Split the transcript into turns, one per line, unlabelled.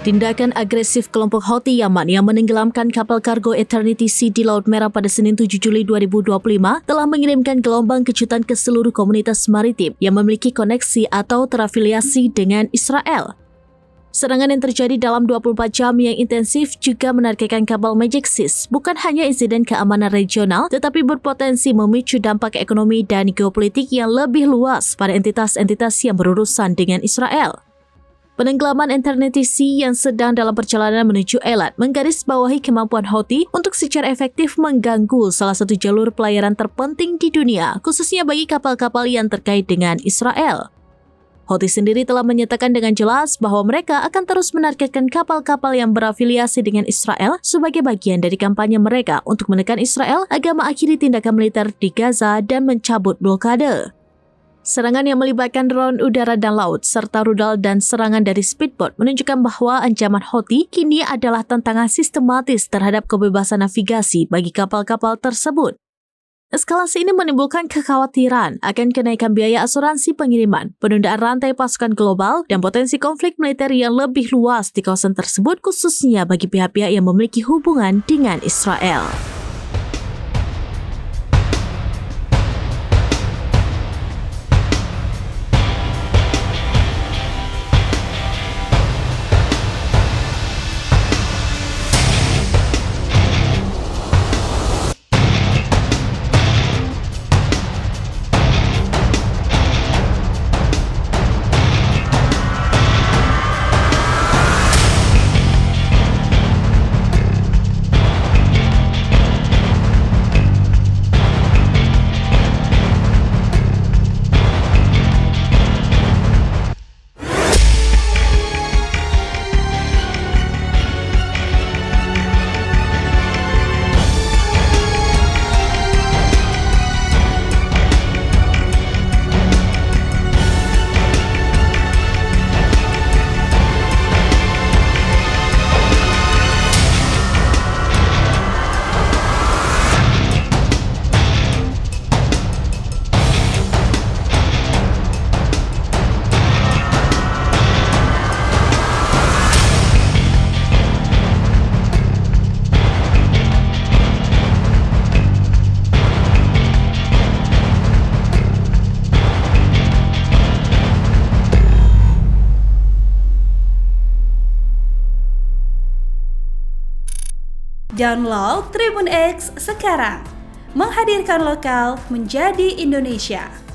Tindakan agresif kelompok Houthi Yaman yang menenggelamkan kapal kargo Eternity Sea di Laut Merah pada Senin 7 Juli 2025 telah mengirimkan gelombang kejutan ke seluruh komunitas maritim yang memiliki koneksi atau terafiliasi dengan Israel. Serangan yang terjadi dalam 24 jam yang intensif juga menargetkan kapal Magic Seas bukan hanya insiden keamanan regional tetapi berpotensi memicu dampak ekonomi dan geopolitik yang lebih luas pada entitas-entitas yang berurusan dengan Israel. Penenggelaman Eternity Sea yang sedang dalam perjalanan menuju Eilat menggarisbawahi kemampuan Houthi untuk secara efektif mengganggu salah satu jalur pelayaran terpenting di dunia, khususnya bagi kapal-kapal yang terkait dengan Israel. Houthi sendiri telah menyatakan dengan jelas bahwa mereka akan terus menargetkan kapal-kapal yang berafiliasi dengan Israel sebagai bagian dari kampanye mereka untuk menekan Israel agar mengakhiri tindakan militer di Gaza dan mencabut blokade. Serangan yang melibatkan drone udara dan laut, serta rudal dan serangan dari speedboat menunjukkan bahwa ancaman Houthi kini adalah tantangan sistematis terhadap kebebasan navigasi bagi kapal-kapal tersebut. Eskalasi ini menimbulkan kekhawatiran akan kenaikan biaya asuransi pengiriman, penundaan rantai pasukan global, dan potensi konflik militer yang lebih luas di kawasan tersebut khususnya bagi pihak-pihak yang memiliki hubungan dengan Israel.
Download Tribun X sekarang, menghadirkan lokal menjadi Indonesia.